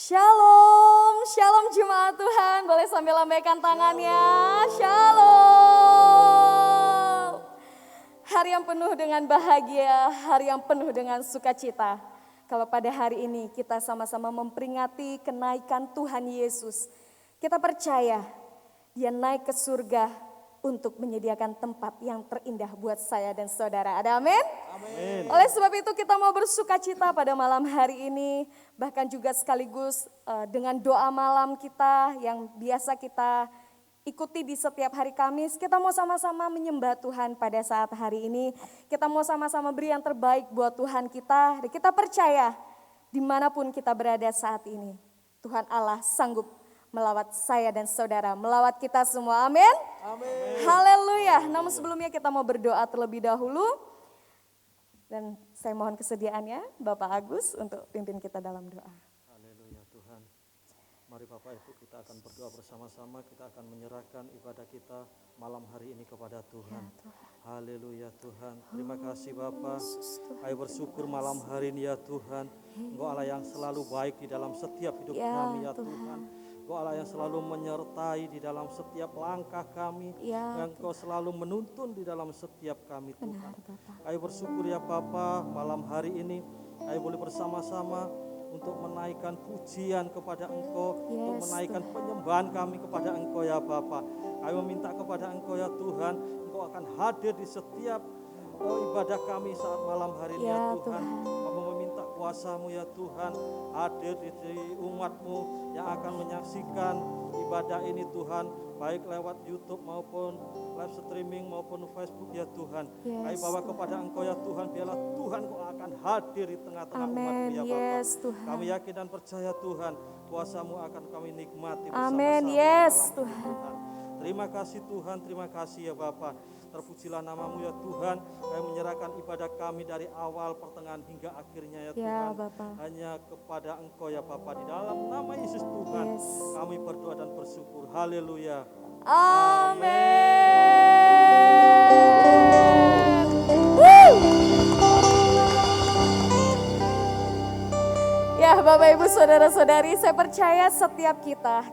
Shalom, shalom jemaat Tuhan. Boleh sambil lambaikan tangannya. Shalom. Hari yang penuh dengan bahagia, hari yang penuh dengan sukacita. Kalau pada hari ini kita sama-sama memperingati kenaikan Tuhan Yesus. Kita percaya Dia naik ke surga untuk menyediakan tempat yang terindah buat saya dan saudara. Ada amin? Amin. Oleh sebab itu kita mau bersukacita pada malam hari ini. Bahkan juga sekaligus dengan doa malam kita yang biasa kita ikuti di setiap hari Kamis. Kita mau sama-sama menyembah Tuhan pada saat hari ini. Kita mau sama-sama beri yang terbaik buat Tuhan kita. Dan kita percaya dimanapun kita berada saat ini, Tuhan Allah sanggup melawat saya dan saudara, melawat kita semua, amin? Amin. Haleluya. Namun sebelumnya kita mau berdoa terlebih dahulu. Dan saya mohon kesediaannya Bapak Agus untuk pimpin kita dalam doa. Haleluya Tuhan. Mari Bapak Ibu kita akan berdoa bersama-sama, kita akan menyerahkan ibadah kita malam hari ini kepada Tuhan. Ya, haleluya Tuhan. Terima kasih Bapak. Ayo bersyukur malam hari ini ya Tuhan. Engkau Allah yang selalu baik di dalam setiap hidup kami ya Tuhan. Engkau Allah yang selalu menyertai di dalam setiap langkah kami. Ya, Engkau selalu menuntun di dalam setiap kami Tuhan. Benar, ayo bersyukur ya Bapa malam hari ini. Ayo boleh bersama-sama untuk menaikkan pujian kepada Engkau. Untuk menaikkan penyembahan kami kepada Engkau ya Bapa. Ayo meminta kepada Engkau ya Tuhan. Engkau akan hadir di setiap ibadah kami saat malam hari ini ya Tuhan. Kami meminta kuasa-Mu ya Tuhan, hadir di umat-Mu yang akan menyaksikan ibadah ini Tuhan, baik lewat YouTube maupun live streaming maupun Facebook ya Tuhan. Kami bawa kepada Engkau ya Tuhan, biarlah Tuhan Kau akan hadir di tengah-tengah umat-Mu ya Bapa. Kami yakin dan percaya Tuhan, kuasa-Mu akan kami nikmati bersama-sama. Tuhan. Terima kasih Tuhan, terima kasih ya Bapa. Terpujilah nama-Mu ya Tuhan. Kami menyerahkan ibadah kami dari awal, pertengahan hingga akhirnya ya Tuhan. Hanya kepada Engkau ya Bapa. Di dalam nama Yesus Tuhan kami berdoa dan bersyukur. Haleluya. Amin. Ya Bapak Ibu Saudara-saudari, saya percaya setiap kita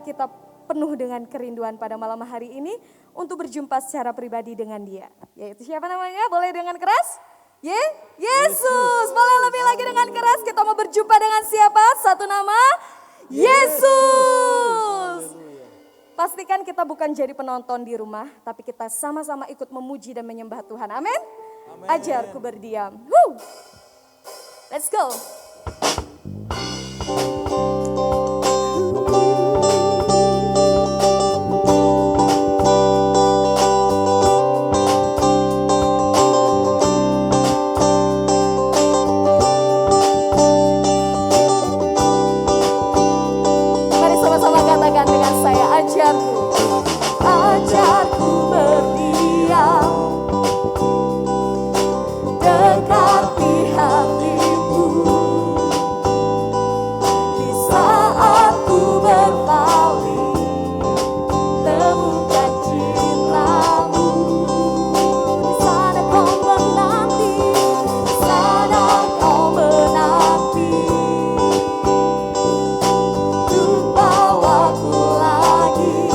penuh dengan kerinduan pada malam hari ini untuk berjumpa secara pribadi dengan Dia. Yaitu siapa namanya? Boleh dengan keras? Yesus. Boleh lebih lagi dengan keras? Kita mau berjumpa dengan siapa? Satu nama? Yesus. Pastikan kita bukan jadi penonton di rumah, tapi kita sama-sama ikut memuji dan menyembah Tuhan. Amin? Ajarku berdiam. Let's go. Ajarku berdiam, dekati hatimu. Di saat ku berpaling, temukan cintamu. Di sana kau menanti, di sana kau menanti. Untuk bawaku lagi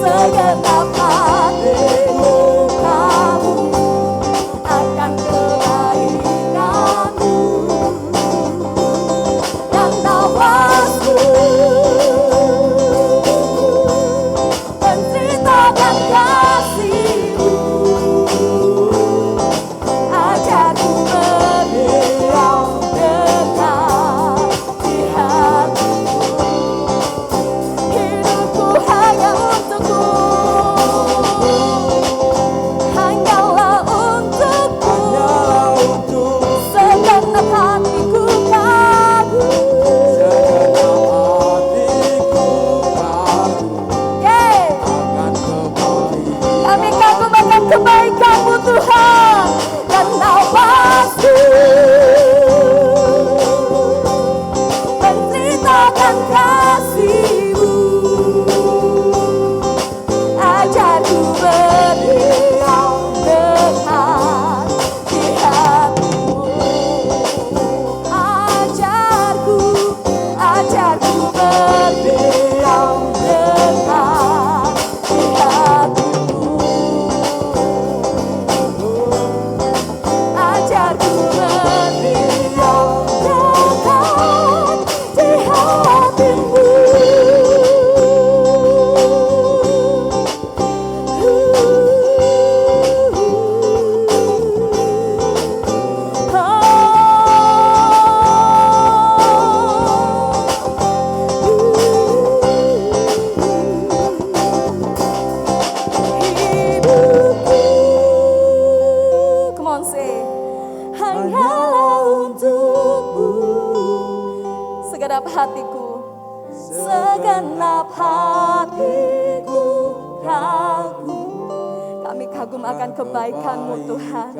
segenap hatiku kagum akan kebaikanmu, dan nafasku menceritakan kasih-Mu. Ajarku berdiam dekat di hati-Mu, hidupku hanya untukmu, hanyalah untukmu, segenap hatiku kagum. Yeay. Kami kagum akan kebaikan-Mu Tuhan, dan nafasku menceritakan kasih-Mu. Ajarku berdiam dekat di hati-Mu. Ajarku berdiam dekat di hati-Mu. Ajarku berdiam dekat di hati-Mu. Hidupku, come on say, hanyalah untukmu, segenap hatiku, segenap hatiku kagum. Kami kagum akan kebaikan-Mu Tuhan,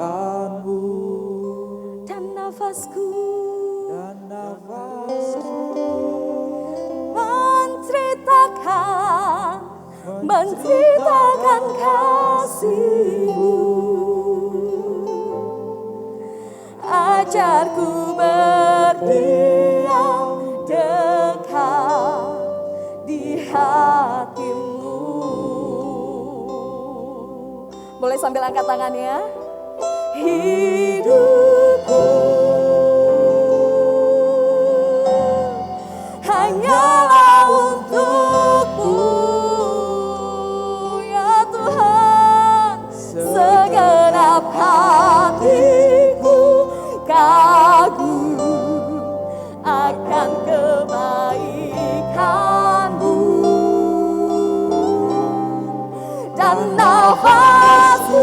dan nafasku menceritakan kasih-Mu. Ajarku berdiam dekat di hati-Mu. Boleh sambil angkat tangannya. Hidupku hanyalah untukmu, ya Tuhan. Segenap hatiku kagum akan kebaikan-Mu, dan nafasku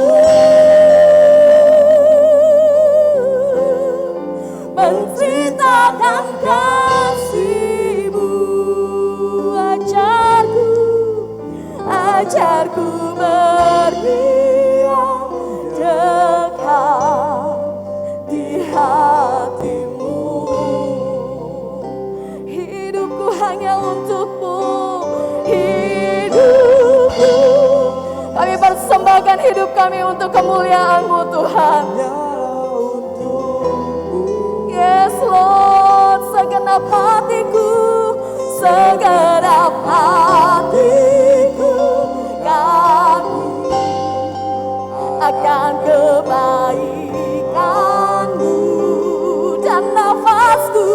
menceritakan kasih-Mu. Ajarku berdiam dekat di hati-Mu. Hidupku hanya untukmu, hidupku. Kami persembahkan hidup kami untuk kemuliaan-Mu Tuhan. Yes Lord, segenap hatiku, segenap hatiku kagum akan kebaikan-Mu, dan nafasku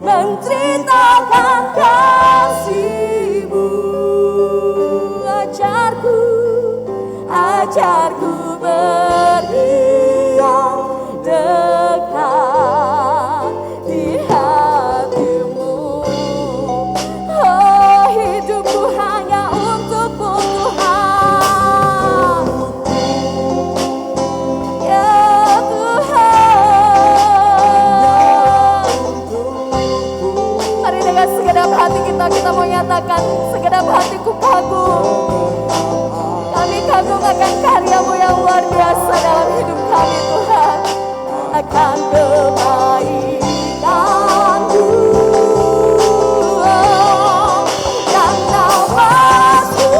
menceritakan kasih-Mu. Ajarku berdiam dekat di hati-Mu. Oh, hidupku hanya untukmu Tuhan, ya Tuhan. Mari dengan segenap hati kita mau nyatakan, segenap hatiku kagum. Kami kagum akan karya-Mu yang luar biasa dalam hidup kami Tuhan. Akan kebaikan-Mu, dan nafasku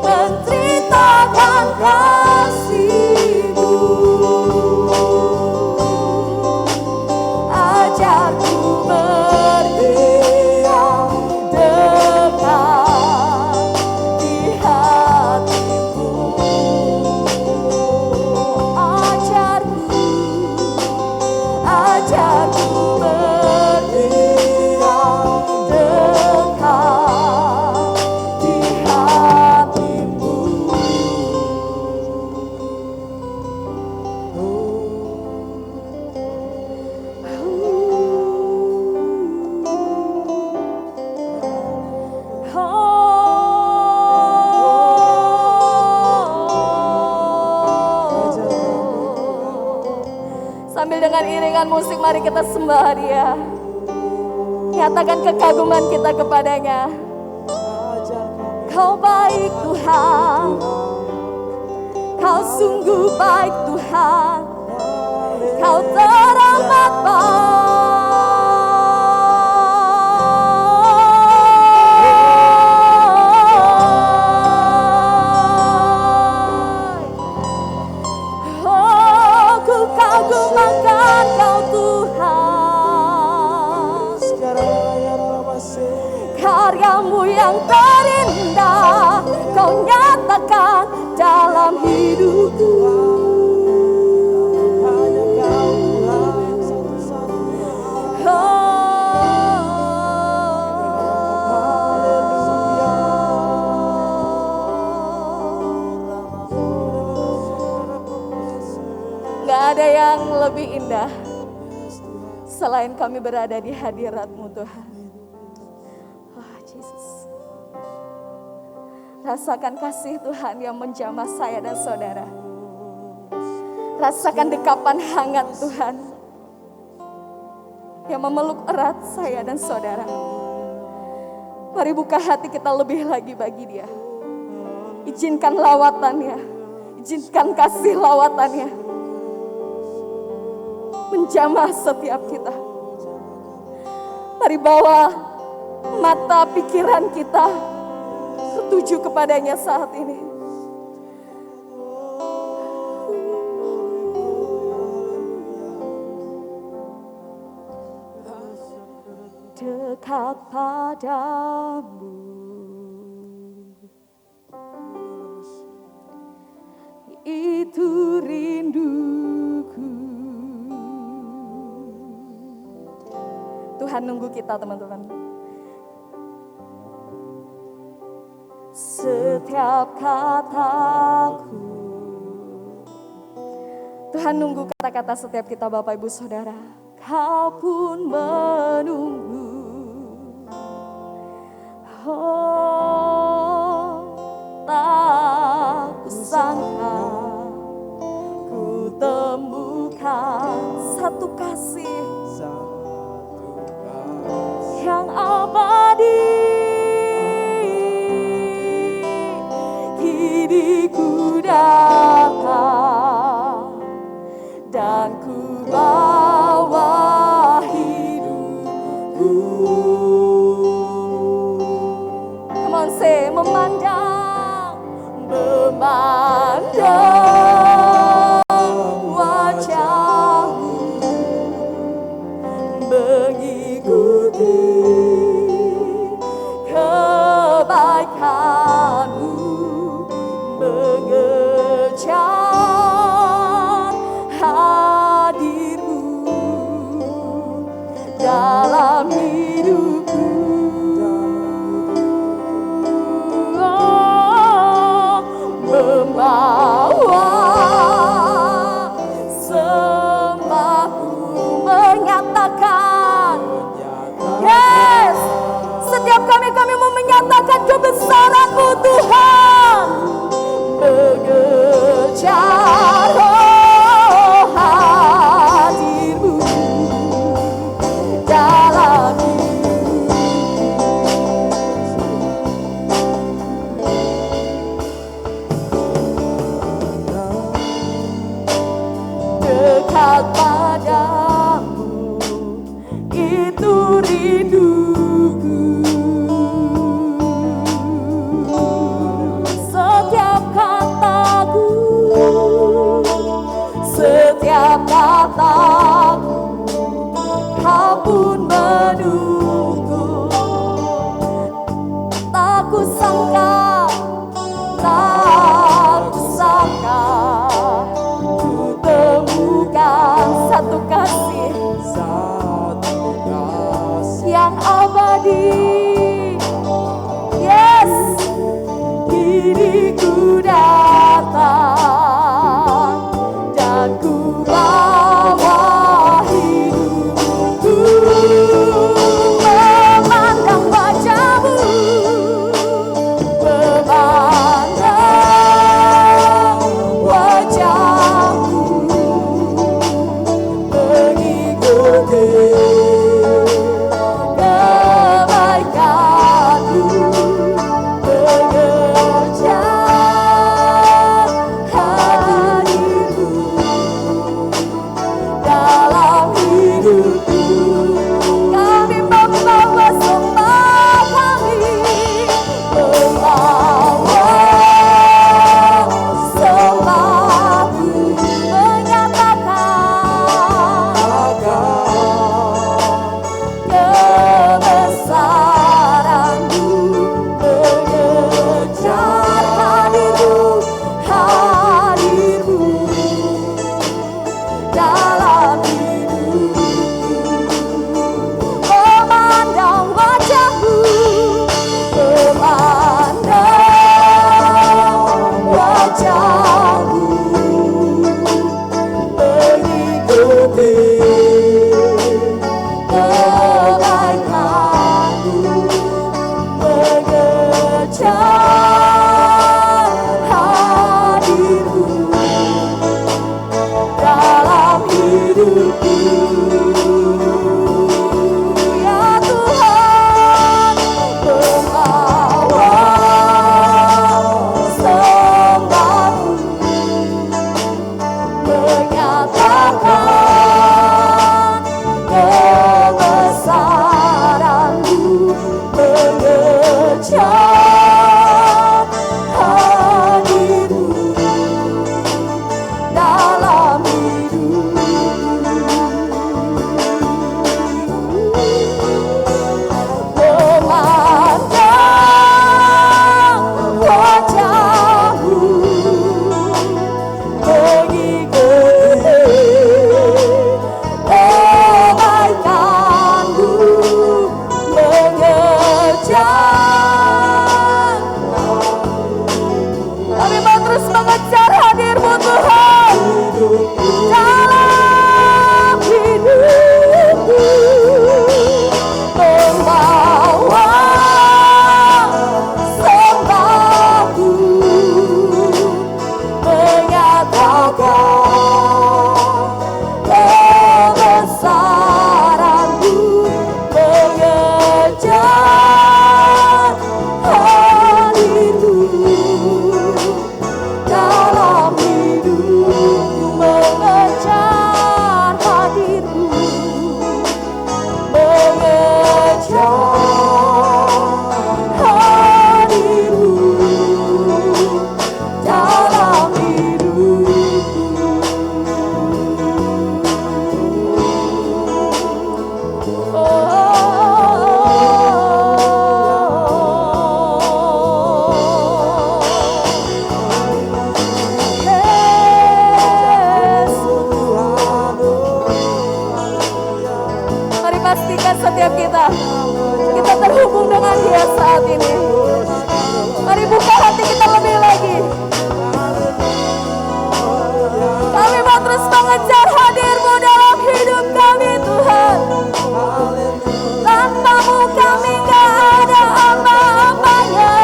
menceritakan kasih-Mu. Sambil dengan iringan musik mari kita sembah Dia. Nyatakan kekaguman kita kepadanya. Kau baik Tuhan, Kau sungguh baik Tuhan, Kau teramat baik. Oh, ku kagumkan Kau Tuhan, karyamu yang terindah Kau nyatakan dalam hidupku. Hanya Kau Tuhan satu-satunya. Gak ada yang lebih indah selain kami berada di hadirat-Mu Tuhan. Rasakan kasih Tuhan yang menjamah saya dan saudara. Rasakan dekapan hangat Tuhan yang memeluk erat saya dan saudara. Mari buka hati kita lebih lagi bagi Dia. Izinkan lawatannya, izinkan kasih lawatannya menjamah setiap kita. Mari bawa mata pikiran kita tertuju kepadanya saat ini. Dekat padamu, itu rinduku. Tuhan nunggu kita teman-teman. Setiap kataku, Tuhan nunggu kata-kata setiap kita Bapak Ibu Saudara. Kau pun menunggu. Oh, tak kusangka ku temukan satu kasih yang abadi. Ku datang dan ku bawa hidupku. Come on say, memandang wajahmu, mengikuti kebaikanmu, mengejar hadirmu dalam hidupku. Oh, membawa sembahku, menyatakan, yes, setiap kami mau menyatakan kebesaran-Mu Tuhan. Mengejar hadirmu dalam dekat padamu, itu rinduku. Setiap kataku, Kau pun menunggu. Tak kusangka ku temukan satu kasih yang abadi. Yes, kini ku datang dan ku bawa hidupku, memandang wajah-Mu, memandang wajah-Mu, setiap kita. Kita terhubung dengan Dia saat ini. Mari buka hati kita lebih lagi. Kami mau terus mengejar hadir-Mu dalam hidup kami Tuhan. Tanpa-Mu kami gak ada apa-apanya.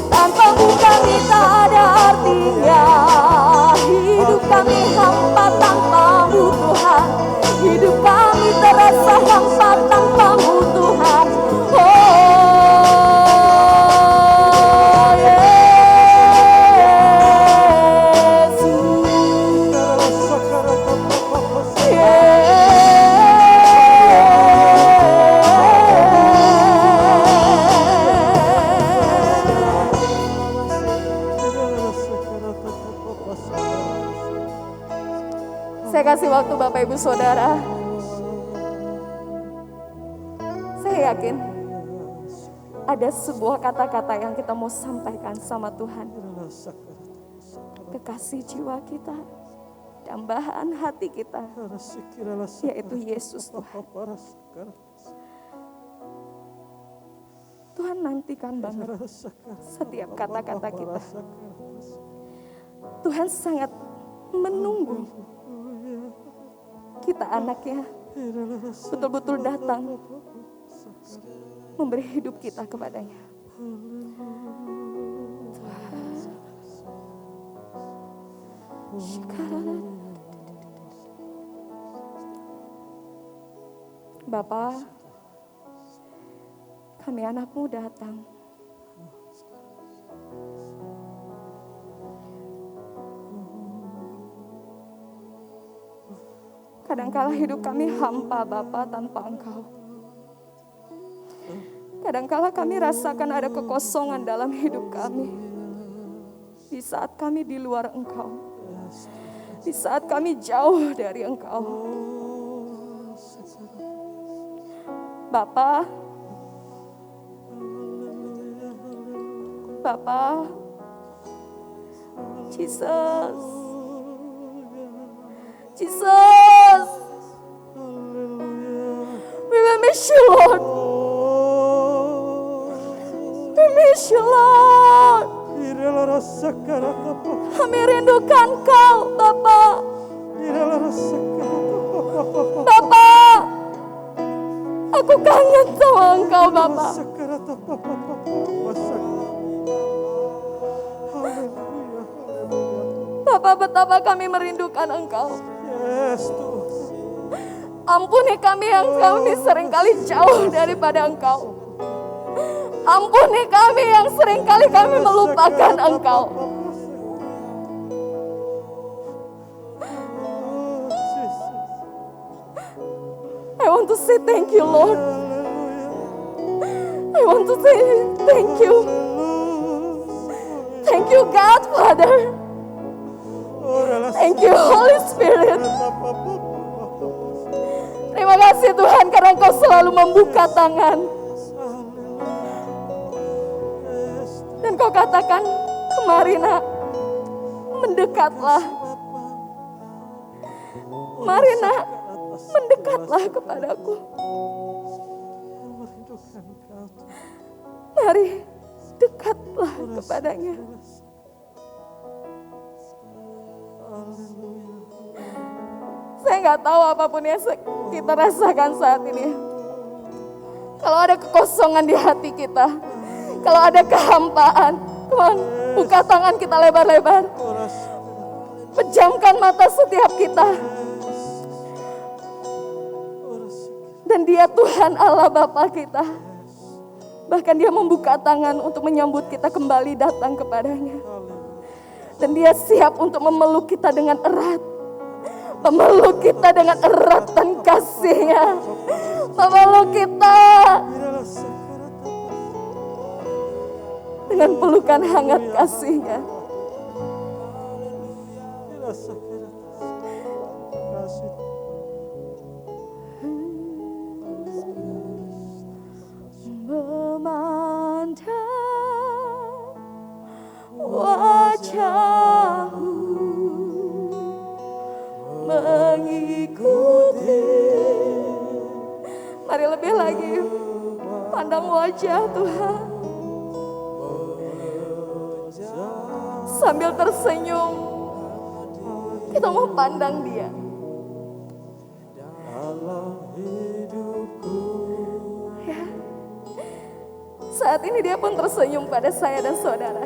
Tanpa-Mu kami tak ada artinya. Hidup kami hampa tanpa-Mu Tuhan. Hidup kami terasa hampa tanpa-Mu Tuhan. Saya kasih waktu Bapak Ibu Saudara. Saya yakin ada sebuah kata-kata yang kita mau sampaikan sama Tuhan. Kekasih jiwa kita, dambaan hati kita, yaitu Yesus Tuhan. Tuhan nantikan banget setiap kata-kata kita. Tuhan sangat menunggu kita anaknya betul-betul datang memberi hidup kita kepadanya. Bapa, kami anak-Mu datang. Kadangkala hidup kami hampa Bapa tanpa Engkau. Kadangkala kami rasakan ada kekosongan dalam hidup kami. Di saat kami di luar Engkau. Di saat kami jauh dari Engkau. Bapa, Jesus, we will miss you, Lord. We miss you, Lord. Kami rindukan Kau, Bapa. Bapa, aku kangen sama Engkau, Bapa. Bapa, betapa kami merindukan Engkau. Ampuni kami yang kami seringkali jauh daripada Engkau. Ampuni kami yang seringkali kami melupakan Engkau. I want to say thank you, Lord. I want to say thank you. Thank you, God, Father. Thank you, Holy Spirit. Terima kasih Tuhan karena Engkau selalu membuka tangan. Dan Kau katakan, kemari nak, mendekatlah. Mari nak, mendekatlah kepadaku. Mari, dekatlah kepadanya. Saya nggak tahu apapun yang kita rasakan saat ini. Kalau ada kekosongan di hati kita, kalau ada kehampaan, Tuhan, buka tangan kita lebar-lebar. Pejamkan mata setiap kita. Dan Dia Tuhan Allah Bapa kita. Bahkan Dia membuka tangan untuk menyambut kita kembali datang kepadanya. Dan Dia siap untuk memeluk kita dengan erat. Memeluk kita dengan eratan kasih-Nya. Memeluk kita dengan pelukan hangat kasih-Nya. Memandang wajah-Mu, mengikuti lebih lagi pandang wajah Tuhan. Sambil tersenyum, kita mau pandang Dia. Ya. Saat ini Dia pun tersenyum pada saya dan saudara.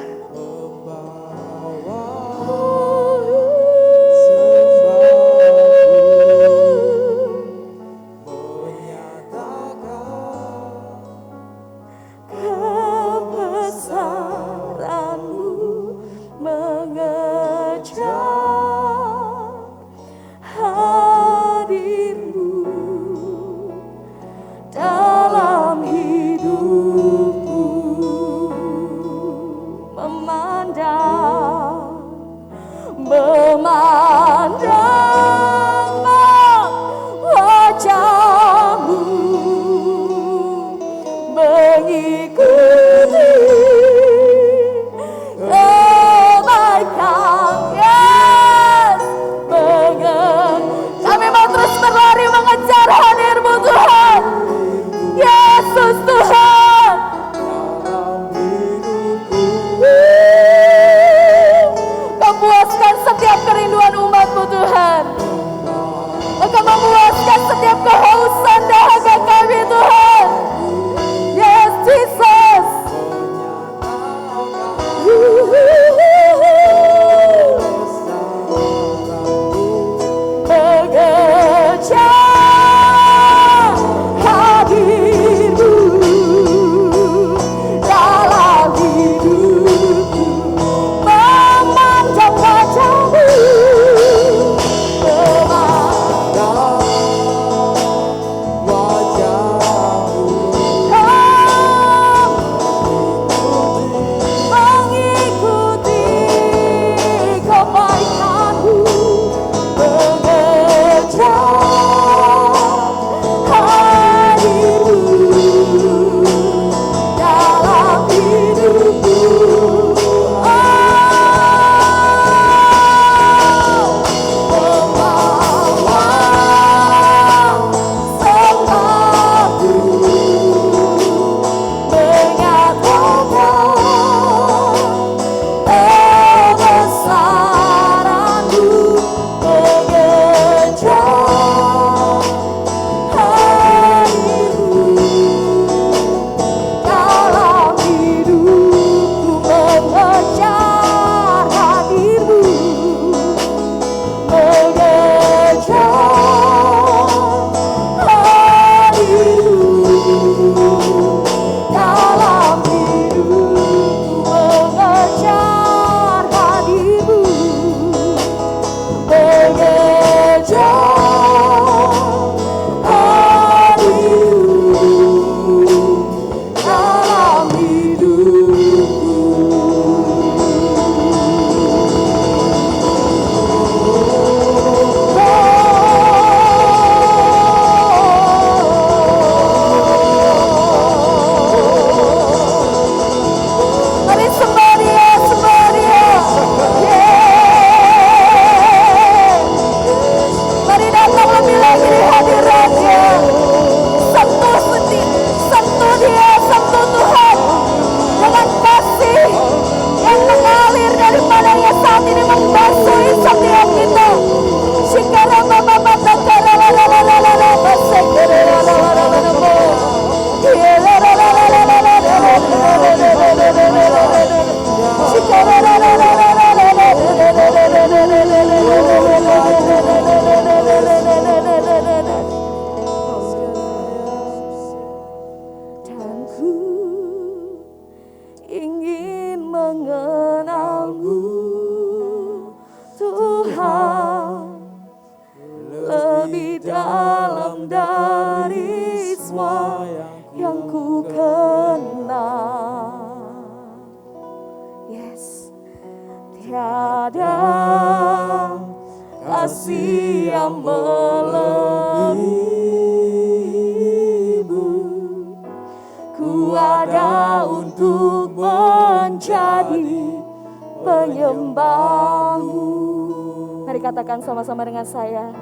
Mari katakan sama-sama dengan saya.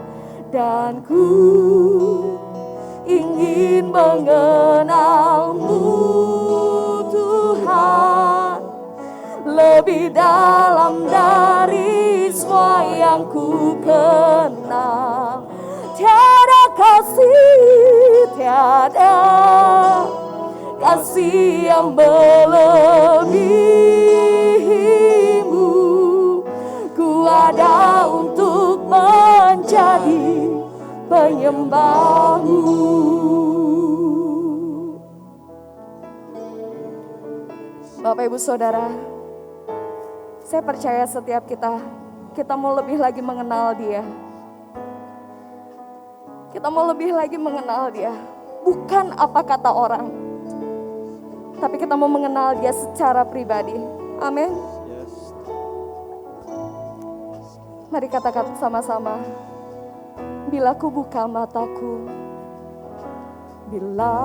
Dan ku ingin mengenalmu Tuhan, lebih dalam dari semua yang ku kenal. Tiada kasih, tiada kasih yang melebihimu. Ku ada untuk menjadi penyembahmu. Bapak Ibu Saudara, saya percaya setiap kita mau lebih lagi mengenal Dia. Kita mau lebih lagi mengenal Dia. Bukan apa kata orang, tapi kita mau mengenal Dia secara pribadi. Amin. Mari katakan sama-sama. Bila ku buka mataku, bila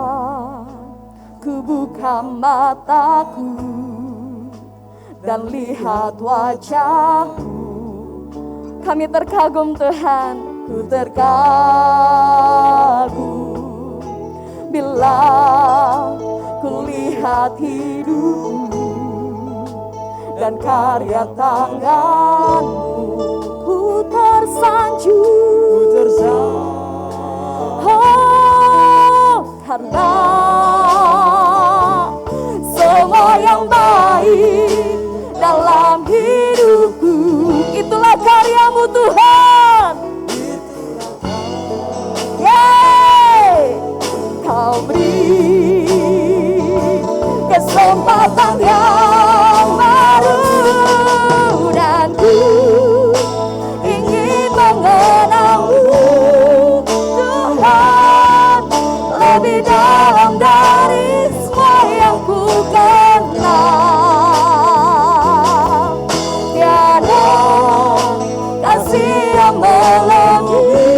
ku buka mataku dan lihat wajahmu, kami terkagum Tuhan, ku terkagum. Bila ku lihat hidupmu dan karya tanganmu, ku tersanjung, oh, karena semua yang baik dalam hidupku, itulah karyamu Tuhan. Kau beri kesempatan yang baru, dan ku ingin mengenalmu Tuhan, lebih dalam dari semua yang ku kenal. Tiada kasih yang melebihimu.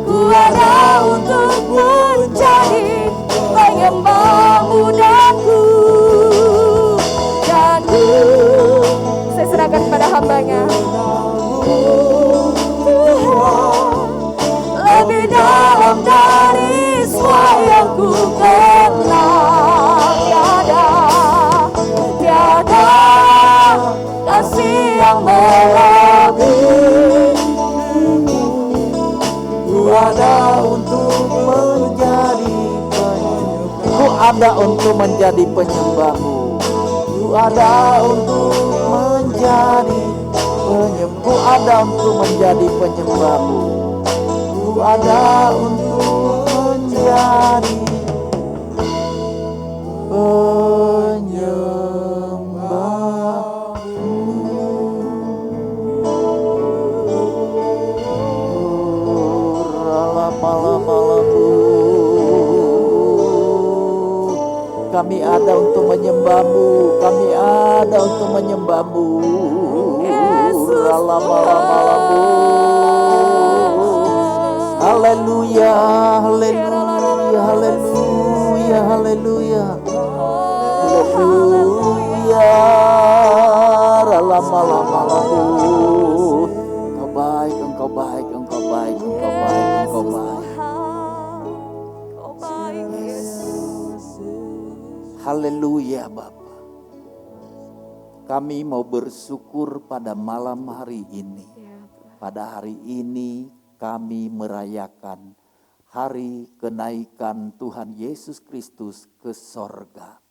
Ku ada untuk menjadi penyembahmu, dan ku saya serahkan kepada hambanya. Tuhan, lebih dalam dari semua yang ku kenal. Tiada kasih yang melebihimu. Ku ada untuk menjadi penyembahmu. Ku ada untuk menjadi penyembahmu. Ku ada untuk menjadi penyembahmu. Ku ada untuk menjadi penyembahmu. Ku ada untuk menjadi Kami ada untuk menyembahmu, kami ada untuk menyembahmu. Yesus, haleluya, haleluya, haleluya, haleluya, haleluya. Engkau baik, engkau baik, engkau baik, engkau baik, engkau baik. Haleluya Bapa. Kami mau bersyukur pada malam hari ini. Pada hari ini kami merayakan hari kenaikan Tuhan Yesus Kristus ke sorga.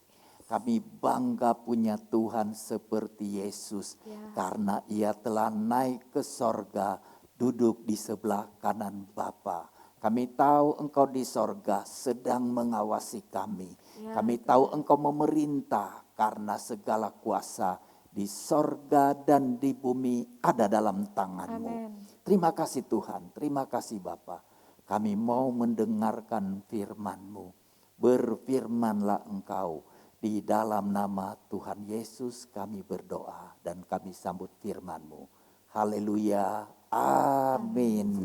Kami bangga punya Tuhan seperti Yesus. Karena Ia telah naik ke sorga, duduk di sebelah kanan Bapa. Kami tahu Engkau di sorga sedang mengawasi kami. Kami tahu Engkau memerintah karena segala kuasa di sorga dan di bumi ada dalam tangan-Mu. Amen. Terima kasih Tuhan, terima kasih Bapa. Kami mau mendengarkan firman-Mu. Berfirmanlah Engkau. Di dalam nama Tuhan Yesus kami berdoa dan kami sambut firman-Mu. Haleluya, amin.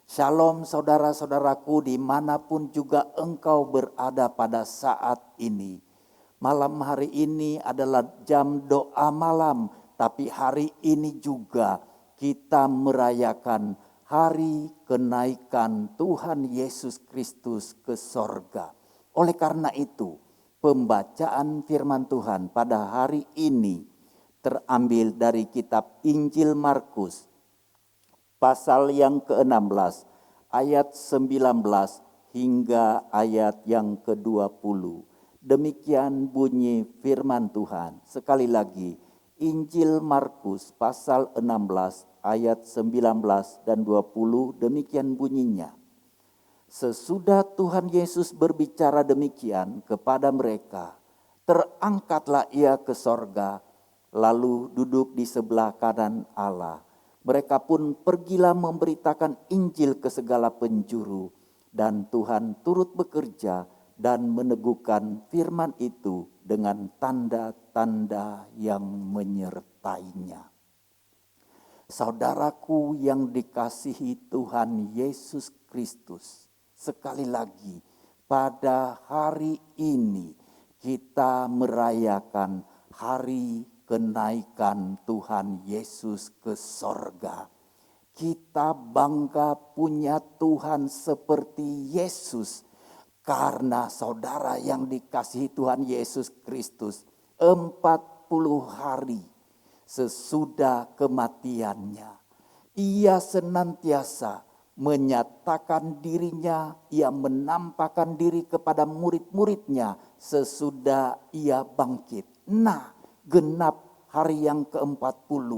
Shalom saudara-saudaraku dimanapun juga engkau berada pada saat ini. Malam hari ini adalah jam doa malam. Tapi hari ini juga kita merayakan hari kenaikan Tuhan Yesus Kristus ke sorga. Oleh karena itu, pembacaan firman Tuhan pada hari ini terambil dari kitab Injil Markus, pasal yang ke-16, ayat 19 hingga ayat yang ke-20. Demikian bunyi firman Tuhan. Sekali lagi, Injil Markus pasal 16 ayat 19 dan 20, demikian bunyinya. Sesudah Tuhan Yesus berbicara demikian kepada mereka, terangkatlah ia ke sorga, lalu duduk di sebelah kanan Allah. Mereka pun pergilah memberitakan Injil ke segala penjuru, dan Tuhan turut bekerja dan meneguhkan firman itu dengan tanda-tanda yang menyertainya. Saudaraku yang dikasihi Tuhan Yesus Kristus, sekali lagi pada hari ini kita merayakan hari kenaikan Tuhan Yesus ke sorga. Kita bangga punya Tuhan seperti Yesus. Karena saudara yang dikasihi Tuhan Yesus Kristus, 40 hari sesudah kematiannya, ia senantiasa menyatakan dirinya, ia menampakkan diri kepada murid-muridnya sesudah ia bangkit. Nah, genap hari yang ke-40,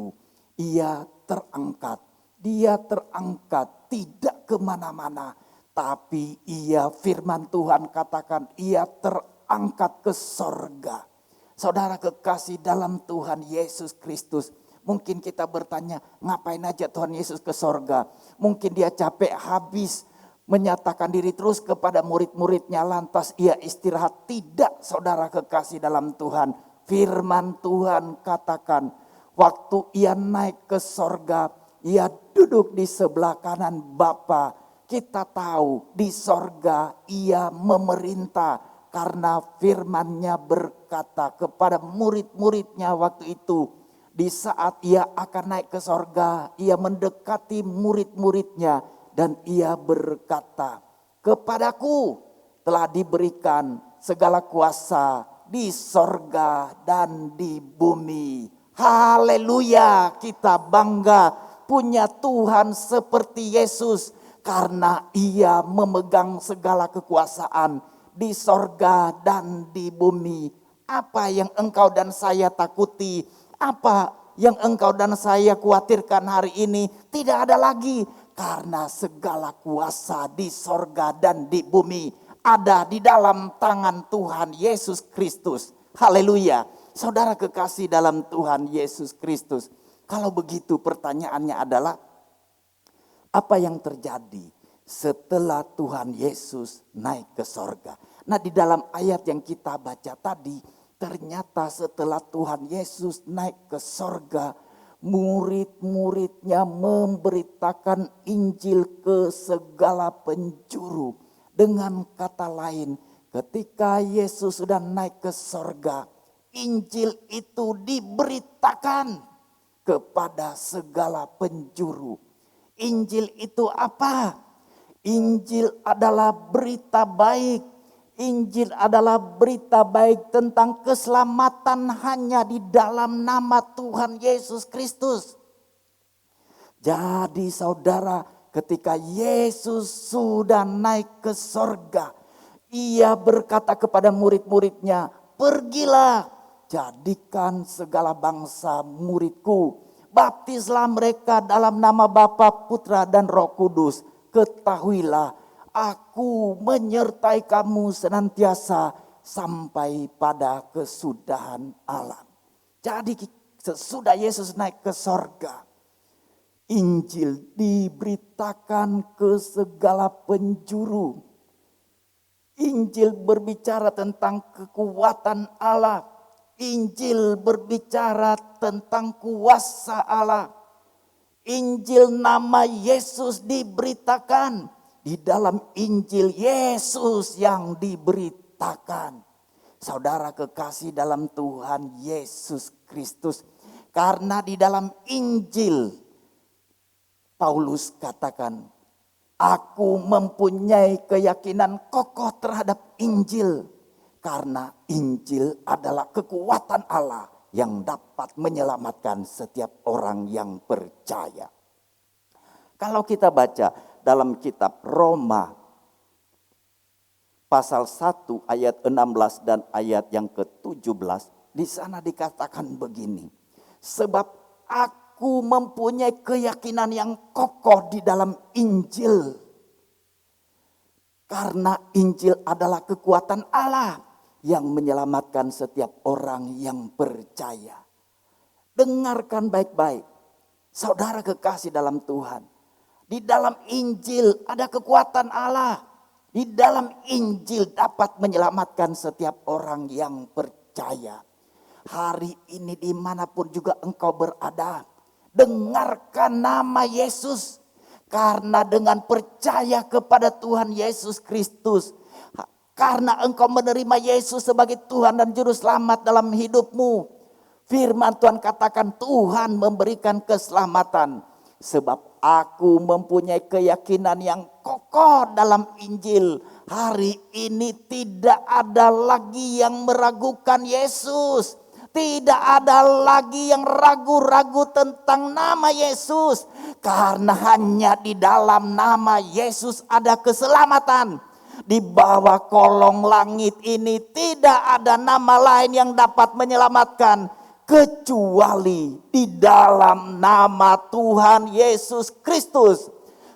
ia terangkat. Dia terangkat tidak kemana-mana. Tapi ia firman Tuhan katakan ia terangkat ke sorga. Saudara kekasih dalam Tuhan Yesus Kristus. Mungkin kita bertanya, ngapain aja Tuhan Yesus ke sorga? Mungkin dia capek habis menyatakan diri terus kepada murid-muridnya, lantas ia istirahat. Tidak, saudara kekasih dalam Tuhan. Firman Tuhan katakan, waktu ia naik ke sorga, ia duduk di sebelah kanan Bapa. Kita tahu di sorga ia memerintah karena firman-Nya berkata kepada murid-muridnya waktu itu. Di saat ia akan naik ke sorga, ia mendekati murid-muridnya dan ia berkata, kepadaku telah diberikan segala kuasa di sorga dan di bumi. Haleluya, kita bangga punya Tuhan seperti Yesus. Karena ia memegang segala kekuasaan di sorga dan di bumi. Apa yang engkau dan saya takuti, apa yang engkau dan saya khawatirkan hari ini, tidak ada lagi. Karena segala kuasa di sorga dan di bumi ada di dalam tangan Tuhan Yesus Kristus. Haleluya. Saudara kekasih dalam Tuhan Yesus Kristus. Kalau begitu pertanyaannya adalah, apa yang terjadi setelah Tuhan Yesus naik ke sorga? Nah, di dalam ayat yang kita baca tadi, ternyata setelah Tuhan Yesus naik ke sorga, murid-muridnya memberitakan Injil ke segala penjuru. Dengan kata lain, ketika Yesus sudah naik ke sorga, Injil itu diberitakan kepada segala penjuru. Injil itu apa? Injil adalah berita baik. Injil adalah berita baik tentang keselamatan hanya di dalam nama Tuhan Yesus Kristus. Jadi saudara, ketika Yesus sudah naik ke sorga, ia berkata kepada murid-muridnya, pergilah, jadikan segala bangsa muridku. Baptislah mereka dalam nama Bapa, Putra, dan Roh Kudus. Ketahuilah, aku menyertai kamu senantiasa sampai pada kesudahan alam. Jadi sesudah Yesus naik ke sorga, Injil diberitakan ke segala penjuru. Injil berbicara tentang kekuatan Allah. Injil berbicara tentang kuasa Allah. Injil nama Yesus diberitakan. Di dalam Injil Yesus yang diberitakan. Saudara kekasih dalam Tuhan Yesus Kristus. Karena di dalam Injil Paulus katakan, aku mempunyai keyakinan kokoh terhadap Injil. Karena Injil adalah kekuatan Allah yang dapat menyelamatkan setiap orang yang percaya. Kalau kita baca dalam kitab Roma pasal 1 ayat 16 dan ayat yang ke-17, di sana dikatakan begini. Sebab aku mempunyai keyakinan yang kokoh di dalam Injil. Karena Injil adalah kekuatan Allah yang menyelamatkan setiap orang yang percaya. Dengarkan baik-baik, saudara kekasih dalam Tuhan. Di dalam Injil ada kekuatan Allah. Di dalam Injil dapat menyelamatkan setiap orang yang percaya. Hari ini dimanapun juga engkau berada, dengarkan nama Yesus. Karena dengan percaya kepada Tuhan Yesus Kristus, karena engkau menerima Yesus sebagai Tuhan dan Juru Selamat dalam hidupmu, firman Tuhan katakan Tuhan memberikan keselamatan. Sebab aku mempunyai keyakinan yang kokoh dalam Injil. Hari ini tidak ada lagi yang meragukan Yesus. Tidak ada lagi yang ragu-ragu tentang nama Yesus. Karena hanya di dalam nama Yesus ada keselamatan. Di bawah kolong langit ini tidak ada nama lain yang dapat menyelamatkan kecuali di dalam nama Tuhan Yesus Kristus.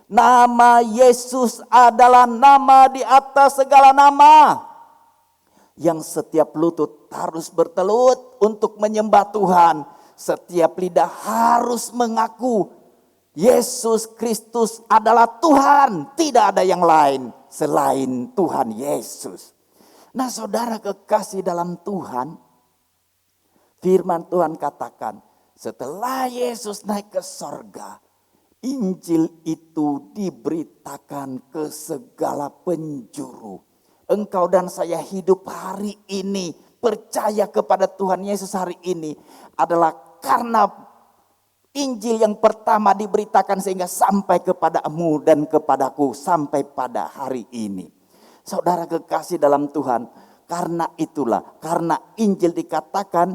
Nama Yesus adalah nama di atas segala nama, yang setiap lutut harus bertelut untuk menyembah Tuhan. Setiap lidah harus mengaku Yesus Kristus adalah Tuhan. Tidak ada yang lain selain Tuhan Yesus. Nah, saudara kekasih dalam Tuhan, firman Tuhan katakan, setelah Yesus naik ke sorga, Injil itu diberitakan ke segala penjuru. Engkau dan saya hidup hari ini, percaya kepada Tuhan Yesus hari ini adalah karena Injil yang pertama diberitakan sehingga sampai kepadamu dan kepadaku sampai pada hari ini. Saudara kekasih dalam Tuhan, karena itulah, karena Injil dikatakan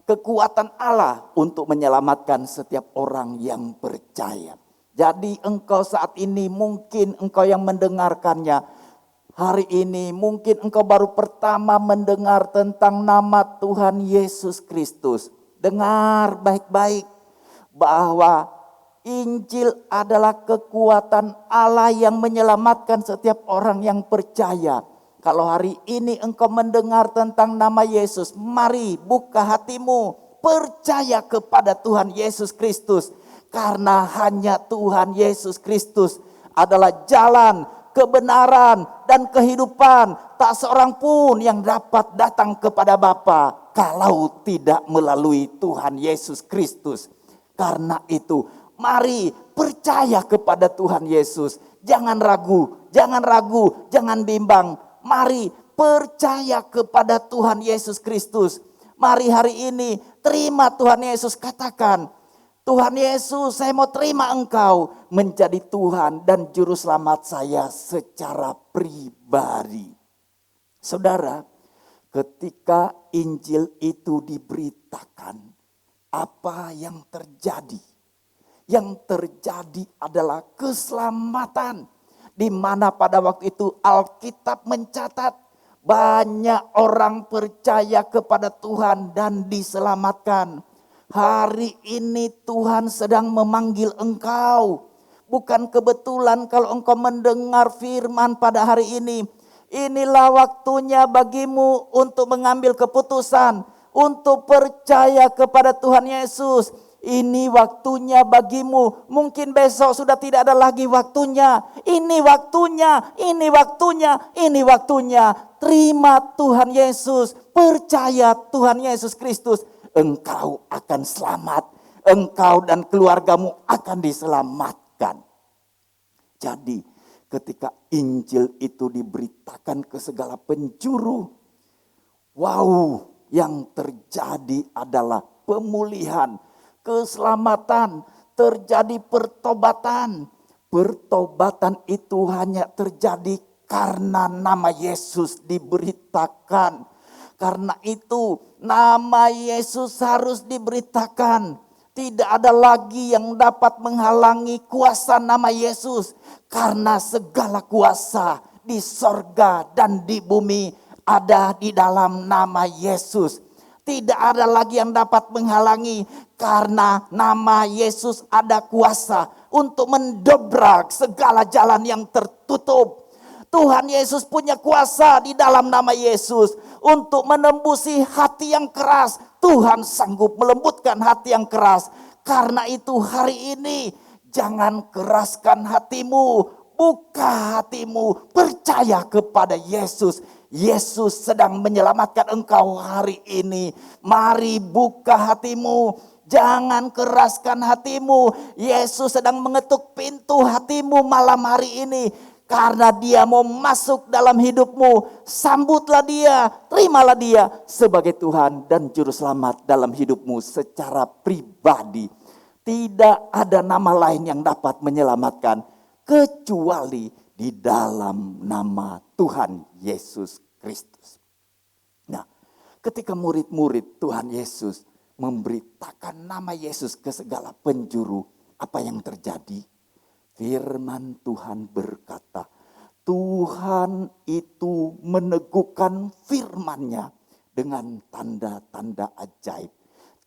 kekuatan Allah untuk menyelamatkan setiap orang yang percaya. Jadi engkau saat ini, mungkin engkau yang mendengarkannya hari ini, mungkin engkau baru pertama mendengar tentang nama Tuhan Yesus Kristus. Dengar baik-baik bahwa Injil adalah kekuatan Allah yang menyelamatkan setiap orang yang percaya. Kalau hari ini engkau mendengar tentang nama Yesus, mari buka hatimu, percaya kepada Tuhan Yesus Kristus. Karena hanya Tuhan Yesus Kristus adalah jalan, kebenaran, dan kehidupan. Tak seorang pun yang dapat datang kepada Bapa kalau tidak melalui Tuhan Yesus Kristus. Karena itu, mari percaya kepada Tuhan Yesus. Jangan ragu, jangan bimbang. Mari percaya kepada Tuhan Yesus Kristus. Mari hari ini terima Tuhan Yesus, katakan, Tuhan Yesus, saya mau terima Engkau menjadi Tuhan dan Juru Selamat saya secara pribadi. Saudara, ketika Injil itu diberitakan, apa yang terjadi? Yang terjadi adalah keselamatan. Di mana pada waktu itu Alkitab mencatat banyak orang percaya kepada Tuhan dan diselamatkan. Hari ini Tuhan sedang memanggil engkau. Bukan kebetulan kalau engkau mendengar firman pada hari ini. Inilah waktunya bagimu untuk mengambil keputusan, untuk percaya kepada Tuhan Yesus. Ini waktunya bagimu. Mungkin besok sudah tidak ada lagi waktunya. Ini waktunya. Terima Tuhan Yesus. Percaya Tuhan Yesus Kristus. Engkau akan selamat. Engkau dan keluargamu akan diselamatkan. Jadi ketika Injil itu diberitakan ke segala penjuru, wow, yang terjadi adalah pemulihan, keselamatan. terjadi pertobatan. Pertobatan itu hanya terjadi karena nama Yesus diberitakan. Karena itu nama Yesus harus diberitakan. Tidak ada lagi yang dapat menghalangi kuasa nama Yesus. Karena segala kuasa di sorga dan di bumi ada di dalam nama Yesus. Tidak ada lagi yang dapat menghalangi karena nama Yesus ada kuasa untuk mendobrak segala jalan yang tertutup. Tuhan Yesus punya kuasa di dalam nama Yesus untuk menembusi hati yang keras. Tuhan sanggup melembutkan hati yang keras. Karena itu hari ini jangan keraskan hatimu, buka hatimu, percaya kepada Yesus. Yesus sedang menyelamatkan engkau hari ini. Mari buka hatimu, jangan keraskan hatimu. Yesus sedang mengetuk pintu hatimu malam hari ini. Karena dia mau masuk dalam hidupmu, sambutlah dia, terimalah dia sebagai Tuhan dan Juru Selamat dalam hidupmu secara pribadi. Tidak ada nama lain yang dapat menyelamatkan kecuali di dalam nama Tuhan Yesus Kristus. Nah, ketika murid-murid Tuhan Yesus memberitakan nama Yesus ke segala penjuru, apa yang terjadi? Firman Tuhan berkata, Tuhan itu meneguhkan firman-Nya dengan tanda-tanda ajaib.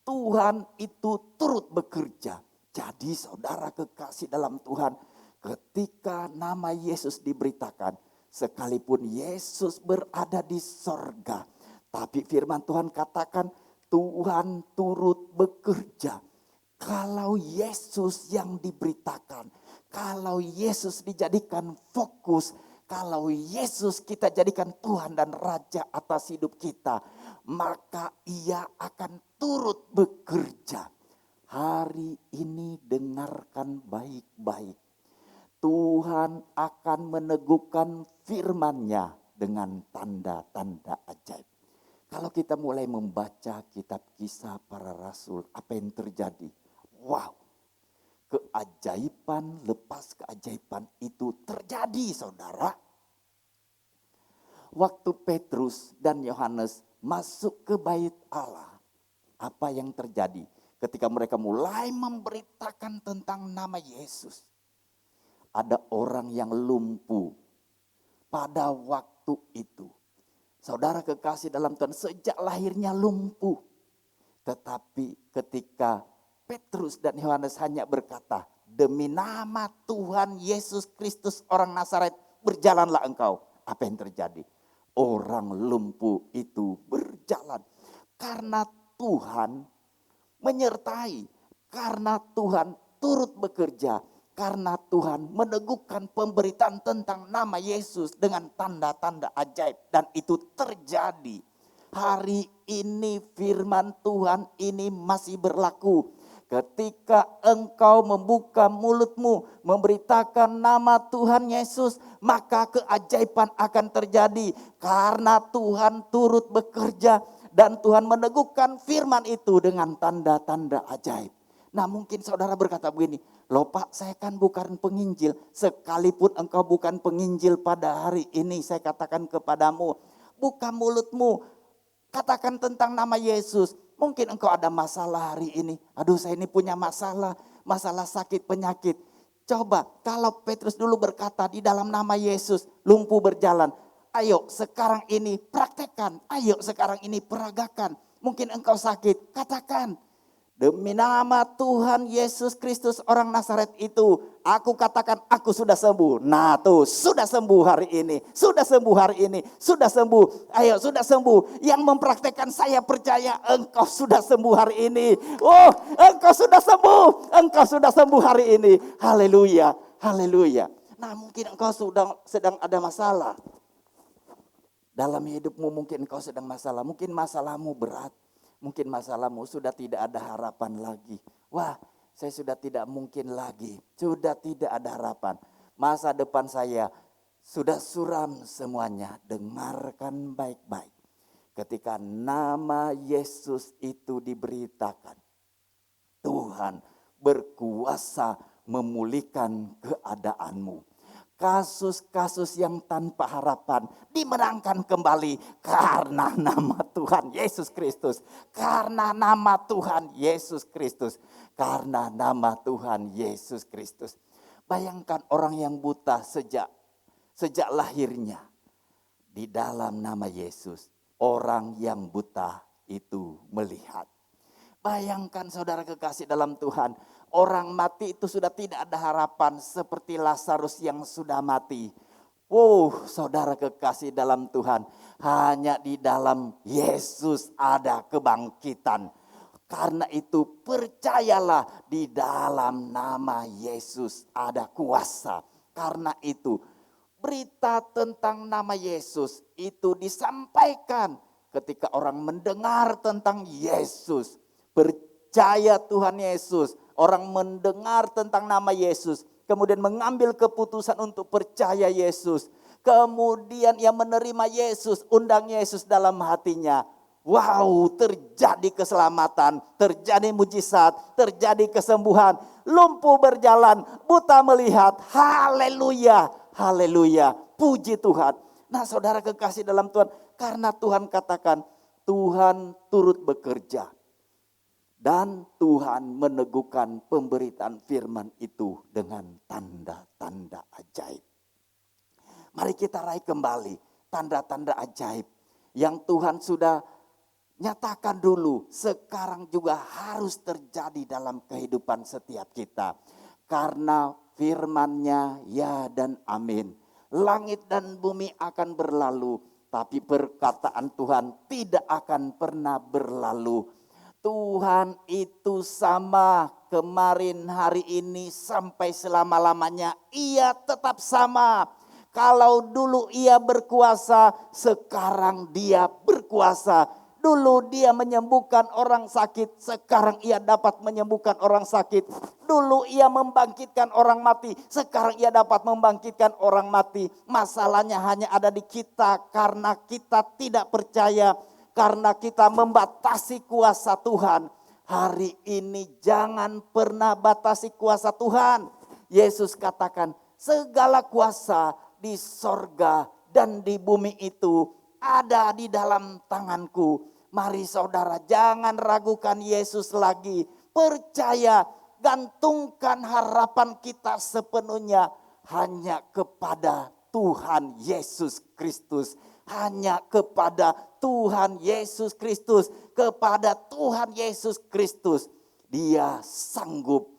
Tuhan itu turut bekerja. Jadi saudara kekasih dalam Tuhan, ketika nama Yesus diberitakan, sekalipun Yesus berada di sorga, tapi firman Tuhan katakan Tuhan turut bekerja. Kalau Yesus yang diberitakan, kalau Yesus dijadikan fokus, kalau Yesus kita jadikan Tuhan dan Raja atas hidup kita, maka Ia akan turut bekerja. Hari ini dengarkan baik-baik. Tuhan akan meneguhkan firman-Nya dengan tanda-tanda ajaib. Kalau kita mulai membaca kitab Kisah Para Rasul, apa yang terjadi? Wow, keajaiban lepas keajaiban itu terjadi, saudara. Waktu Petrus dan Yohanes masuk ke bait Allah, apa yang terjadi? Ketika mereka mulai memberitakan tentang nama Yesus, ada orang yang lumpuh pada waktu itu. Saudara kekasih dalam Tuhan, sejak lahirnya lumpuh. Tetapi ketika Petrus dan Yohanes hanya berkata, demi nama Tuhan Yesus Kristus orang Nazaret, berjalanlah engkau. Apa yang terjadi? Orang lumpuh itu berjalan. Karena Tuhan menyertai. Karena Tuhan turut bekerja. Karena Tuhan meneguhkan pemberitaan tentang nama Yesus dengan tanda-tanda ajaib. Dan itu terjadi. Hari ini firman Tuhan ini masih berlaku. Ketika engkau membuka mulutmu memberitakan nama Tuhan Yesus, maka keajaiban akan terjadi. Karena Tuhan turut bekerja dan Tuhan meneguhkan firman itu dengan tanda-tanda ajaib. Nah mungkin saudara berkata begini, loh Pak, saya kan bukan penginjil. Sekalipun engkau bukan penginjil pada hari ini, saya katakan kepadamu, buka mulutmu, katakan tentang nama Yesus. Mungkin engkau ada masalah hari ini. Aduh, saya ini punya masalah sakit penyakit. Coba kalau Petrus dulu berkata di dalam nama Yesus, lumpuh berjalan. Ayo sekarang ini praktekkan, ayo sekarang ini peragakan. Mungkin engkau sakit, katakan. Demi nama Tuhan Yesus Kristus orang Nazaret itu, aku katakan aku sudah sembuh. Nah tuh, sudah sembuh hari ini. Sudah sembuh hari ini. Sudah sembuh. Ayo, sudah sembuh. Yang mempraktekkan saya percaya engkau sudah sembuh hari ini. Oh, engkau sudah sembuh. Engkau sudah sembuh hari ini. Haleluya. Haleluya. Nah mungkin engkau sedang ada masalah. Dalam hidupmu mungkin engkau sedang masalah. Mungkin masalahmu berat. Mungkin masalahmu sudah tidak ada harapan lagi. Wah, saya sudah tidak mungkin lagi. Sudah tidak ada harapan. Masa depan saya sudah suram semuanya. Dengarkan baik-baik. Ketika nama Yesus itu diberitakan, Tuhan berkuasa memulihkan keadaanmu. Kasus-kasus yang tanpa harapan dimenangkan kembali karena nama Tuhan Yesus Kristus. Karena nama Tuhan Yesus Kristus. Karena nama Tuhan Yesus Kristus. Bayangkan orang yang buta sejak lahirnya. Di dalam nama Yesus, orang yang buta itu melihat. Bayangkan saudara kekasih dalam Tuhan, orang mati itu sudah tidak ada harapan seperti Lazarus yang sudah mati. Saudara kekasih dalam Tuhan, hanya di dalam Yesus ada kebangkitan. Karena itu percayalah, di dalam nama Yesus ada kuasa. Karena itu berita tentang nama Yesus itu disampaikan ketika orang mendengar tentang Yesus. Percaya Tuhan Yesus, orang mendengar tentang nama Yesus, kemudian mengambil keputusan untuk percaya Yesus. Kemudian ia menerima Yesus, undang Yesus dalam hatinya. Terjadi keselamatan, terjadi mujizat, terjadi kesembuhan. Lumpuh berjalan, buta melihat. Haleluya, haleluya, puji Tuhan. Nah saudara kekasih dalam Tuhan, karena Tuhan katakan, Tuhan turut bekerja. Dan Tuhan meneguhkan pemberitaan firman itu dengan tanda-tanda ajaib. Mari kita raih kembali tanda-tanda ajaib yang Tuhan sudah nyatakan dulu. Sekarang juga harus terjadi dalam kehidupan setiap kita. Karena firman-Nya ya dan amin. Langit dan bumi akan berlalu, tapi perkataan Tuhan tidak akan pernah berlalu. Tuhan itu sama kemarin, hari ini, sampai selama-lamanya. Ia tetap sama. Kalau dulu ia berkuasa, sekarang dia berkuasa. Dulu dia menyembuhkan orang sakit, sekarang ia dapat menyembuhkan orang sakit. Dulu ia membangkitkan orang mati, sekarang ia dapat membangkitkan orang mati. Masalahnya hanya ada di kita karena kita tidak percaya. Karena kita membatasi kuasa Tuhan. Hari ini jangan pernah batasi kuasa Tuhan. Yesus katakan, segala kuasa di sorga dan di bumi itu ada di dalam tanganku. Mari saudara, jangan ragukan Yesus lagi. Percaya, gantungkan harapan kita sepenuhnya hanya kepada Tuhan Yesus Kristus. Hanya kepada Tuhan Yesus Kristus. Kepada Tuhan Yesus Kristus. Dia sanggup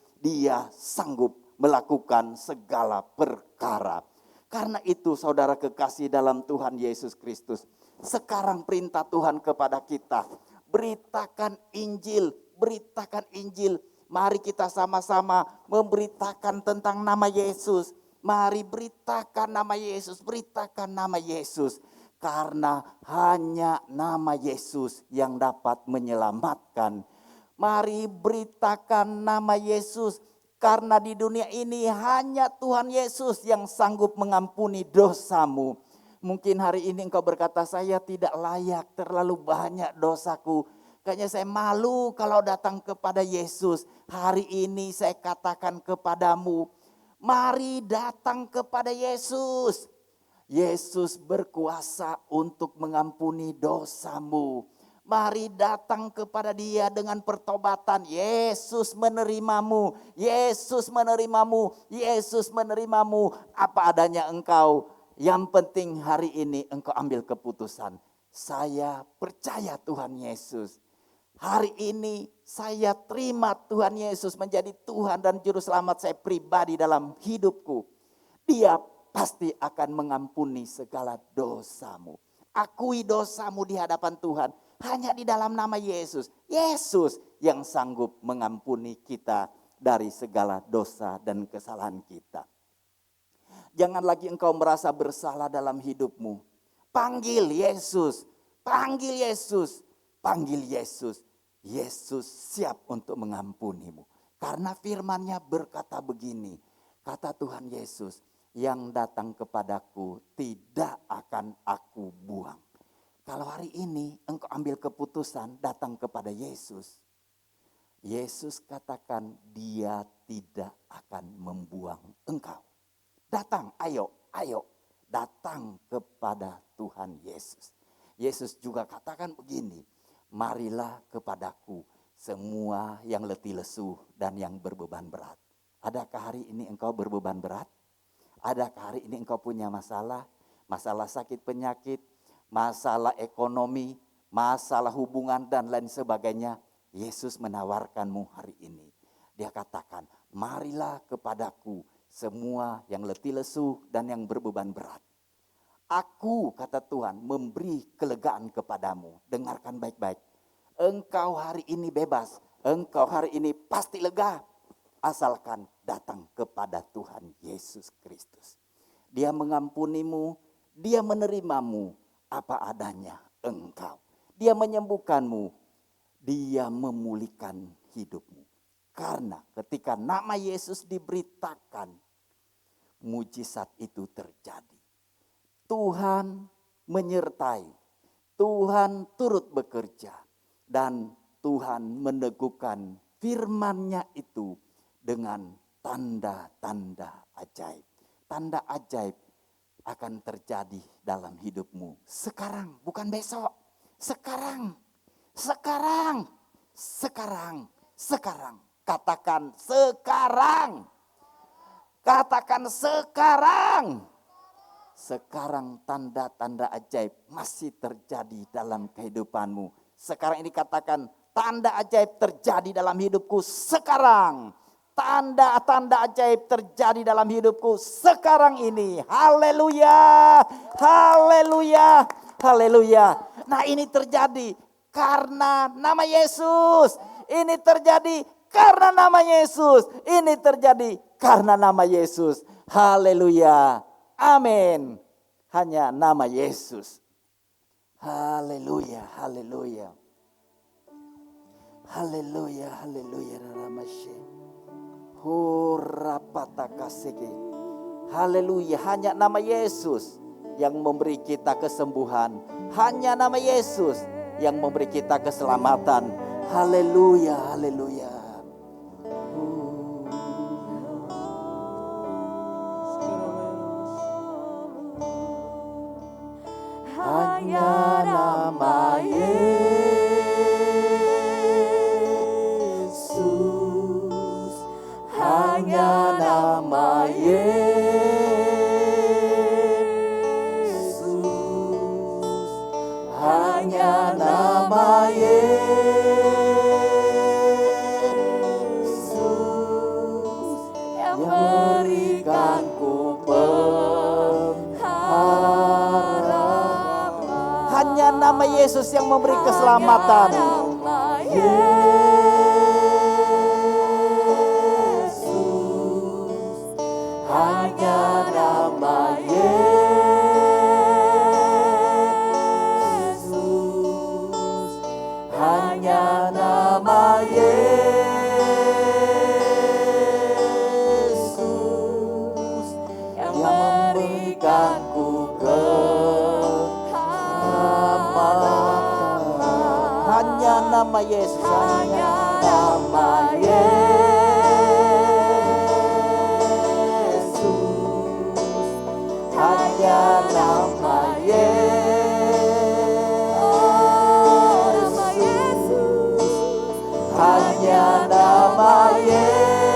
melakukan segala perkara. Karena itu saudara kekasih dalam Tuhan Yesus Kristus. Sekarang perintah Tuhan kepada kita. Beritakan Injil. Beritakan Injil. Mari kita sama-sama memberitakan tentang nama Yesus. Mari beritakan nama Yesus. Beritakan nama Yesus. Karena hanya nama Yesus yang dapat menyelamatkan. Mari beritakan nama Yesus. Karena di dunia ini hanya Tuhan Yesus yang sanggup mengampuni dosamu. Mungkin hari ini engkau berkata, saya tidak layak, terlalu banyak dosaku. Kayaknya saya malu kalau datang kepada Yesus. Hari ini saya katakan kepadamu, mari datang kepada Yesus. Yesus berkuasa untuk mengampuni dosamu. Mari datang kepada Dia dengan pertobatan. Yesus menerimamu. Yesus menerimamu. Yesus menerimamu. Apa adanya engkau. Yang penting hari ini engkau ambil keputusan. Saya percaya Tuhan Yesus. Hari ini saya terima Tuhan Yesus menjadi Tuhan dan Juru Selamat saya pribadi dalam hidupku. Dia pasti akan mengampuni segala dosamu. Akui dosamu di hadapan Tuhan. Hanya di dalam nama Yesus. Yesus yang sanggup mengampuni kita dari segala dosa dan kesalahan kita. Jangan lagi engkau merasa bersalah dalam hidupmu. Panggil Yesus. Panggil Yesus. Panggil Yesus. Yesus siap untuk mengampunimu. Karena firman-Nya berkata begini. Kata Tuhan Yesus, yang datang kepadaku tidak akan aku buang. Kalau hari ini engkau ambil keputusan datang kepada Yesus. Yesus katakan dia tidak akan membuang engkau. Datang, ayo, datang kepada Tuhan Yesus. Yesus juga katakan begini, marilah kepadaku semua yang letih lesu dan yang berbeban berat. Adakah hari ini engkau berbeban berat? Adakah hari ini engkau punya masalah? Masalah sakit penyakit, masalah ekonomi, masalah hubungan dan lain sebagainya. Yesus menawarkanmu hari ini. Dia katakan, marilah kepadaku semua yang letih lesu dan yang berbeban berat. Aku, kata Tuhan, memberi kelegaan kepadamu. Dengarkan baik-baik. Engkau hari ini bebas. Engkau hari ini pasti lega. Asalkan datang kepada Tuhan Yesus Kristus. Dia mengampunimu, dia menerimamu apa adanya engkau. Dia menyembuhkanmu, dia memulihkan hidupmu. Karena ketika nama Yesus diberitakan, mujizat itu terjadi. Tuhan menyertai, Tuhan turut bekerja, dan Tuhan meneguhkan firman-Nya itu dengan tanda-tanda ajaib. Tanda ajaib akan terjadi dalam hidupmu sekarang, bukan besok. Sekarang. Katakan sekarang. Katakan sekarang. Sekarang tanda-tanda ajaib masih terjadi dalam kehidupanmu. Sekarang ini katakan, tanda ajaib terjadi dalam hidupku sekarang. Tanda-tanda ajaib terjadi dalam hidupku sekarang ini. Haleluya. Haleluya. Haleluya. Nah, ini terjadi karena nama Yesus. Ini terjadi karena nama Yesus. Ini terjadi karena nama Yesus. Haleluya. Amin. Hanya nama Yesus. Haleluya. Haleluya. Haleluya. Haleluya. Haleluya. Hanya nama Yesus yang memberi kita kesembuhan. Hanya nama Yesus yang memberi kita keselamatan. Haleluya, haleluya. Hanya nama Yesus. Hanya nama Yesus. Hanya nama Yesus yang berikanku pengharapan. Hanya nama Yesus yang memberi keselamatan. Yesus, hanya nama Yesus, hanya nama Yesus yang memberikanku keselamatan. Hanya nama Yesus, hanya nama Yesus, hanya nama Yesus, hanya nama Yesus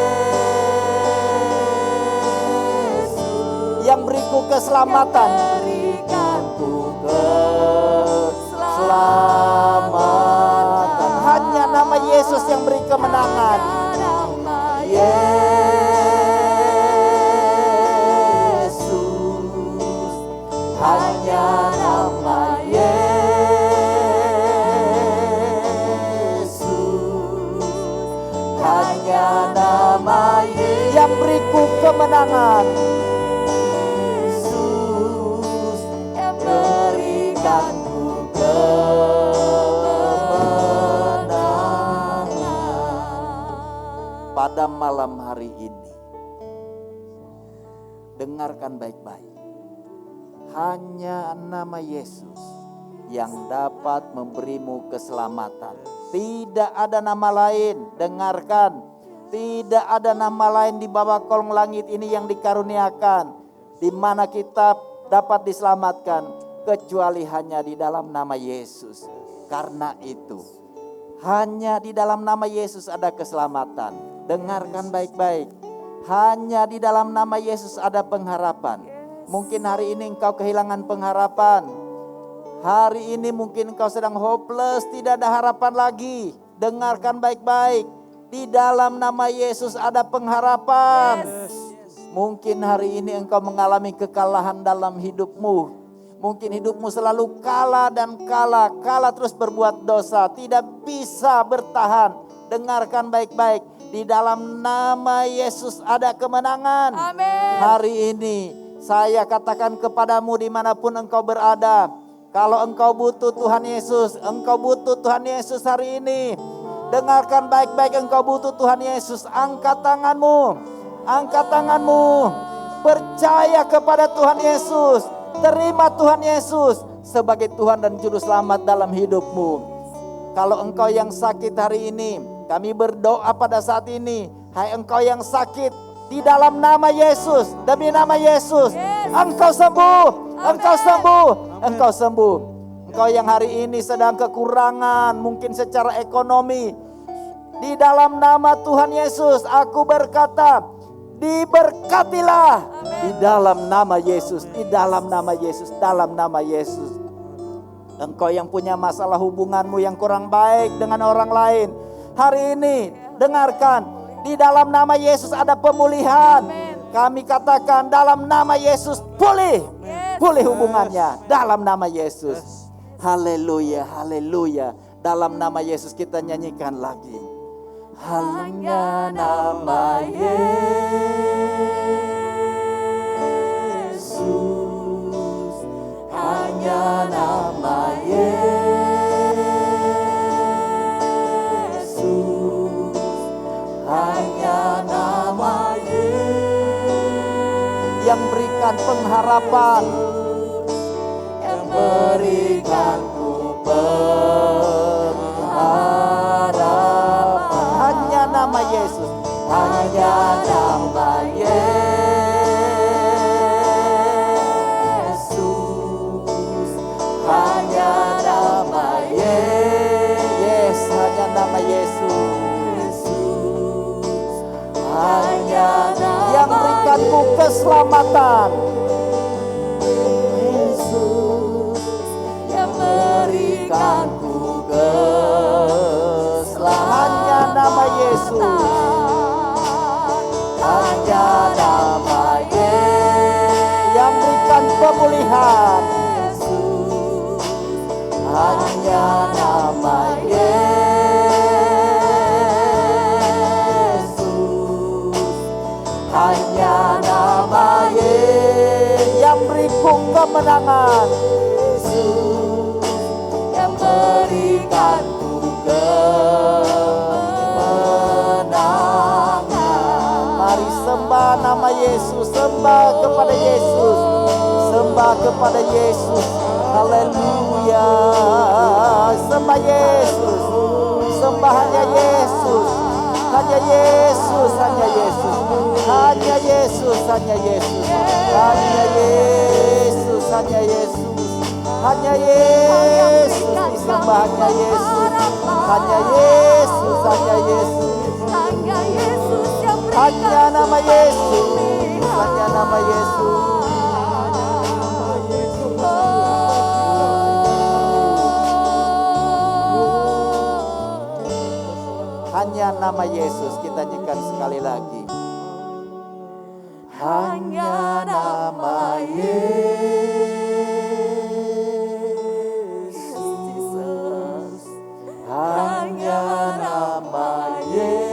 yang beriku keselamatan, berikanku keselamatan. Hanya nama Yesus yang beri kemenangan. Yesus, hanya nama Yesus, hanya nama Yesus yang beriku kemenangan. Yesus yang berikanku kemenangan. Pada malam hari ini, dengarkan baik-baik. Hanya nama Yesus yang dapat memberimu keselamatan. Tidak ada nama lain, dengarkan. Tidak ada nama lain di bawah kolong langit ini yang dikaruniakan, di mana kita dapat diselamatkan, kecuali hanya di dalam nama Yesus. Karena itu, hanya di dalam nama Yesus ada keselamatan. Dengarkan baik-baik. Hanya di dalam nama Yesus ada pengharapan. Mungkin hari ini engkau kehilangan pengharapan. Hari ini mungkin engkau sedang hopeless, tidak ada harapan lagi. Dengarkan baik-baik. Di dalam nama Yesus ada pengharapan. Mungkin hari ini engkau mengalami kekalahan dalam hidupmu. Mungkin hidupmu selalu kalah dan kalah terus berbuat dosa, tidak bisa bertahan. Dengarkan baik-baik. Di dalam nama Yesus ada kemenangan. Amin. Hari ini saya katakan kepadamu dimanapun engkau berada. Kalau engkau butuh Tuhan Yesus, engkau butuh Tuhan Yesus hari ini. Dengarkan baik-baik, engkau butuh Tuhan Yesus. Angkat tanganmu. Angkat tanganmu. Percaya kepada Tuhan Yesus. Terima Tuhan Yesus sebagai Tuhan dan Juru Selamat dalam hidupmu. Kalau engkau yang sakit hari ini, kami berdoa pada saat ini. Hai engkau yang sakit, di dalam nama Yesus, demi nama Yesus, engkau sembuh. Engkau sembuh. Engkau sembuh. Engkau yang hari ini sedang kekurangan, mungkin secara ekonomi. Di dalam nama Tuhan Yesus, aku berkata, diberkatilah. Di dalam nama Yesus, di dalam nama Yesus, dalam nama Yesus. Engkau yang punya masalah hubunganmu yang kurang baik dengan orang lain. Hari ini, dengarkan, di dalam nama Yesus ada pemulihan. Kami katakan dalam nama Yesus pulih. Pulih hubungannya dalam nama Yesus. Haleluya, haleluya. Dalam nama Yesus kita nyanyikan lagi. Hanya nama Yesus. Hanya nama Yesus. Hanya nama Yesus. Yang berikan pengharapan. Berikanku pengharapan. Hanya nama Yesus. Hanya nama Yesus. Hanya nama Yesus. Hanya nama Yesus. Hanya nama yang berikanku keselamatan. Berikanku keselamatan. Hanya nama Yesus. Hanya nama Yesus yang berikan pemulihan. Hanya nama Yesus. Hanya nama Yesus yang beriku kemenangan. Berikanku kemenangan. Mari sembah nama Yesus, sembah kepada Yesus, sembah kepada Yesus. Haleluya. Sembah Yesus, sembah hanya Yesus, hanya Yesus, hanya Yesus, hanya Yesus, hanya Yesus, hanya Yesus, hanya Yesus. Hanya Yesus disembah, hanya Yesus, hanya Yesus, hanya Yesus, hanya Yesus yang hanya nama Yesus, hanya nama Yesus. Hanya nama Yesus, kita nyanyikan sekali lagi. Hanya nama Yesus. Hanya nama Yesus.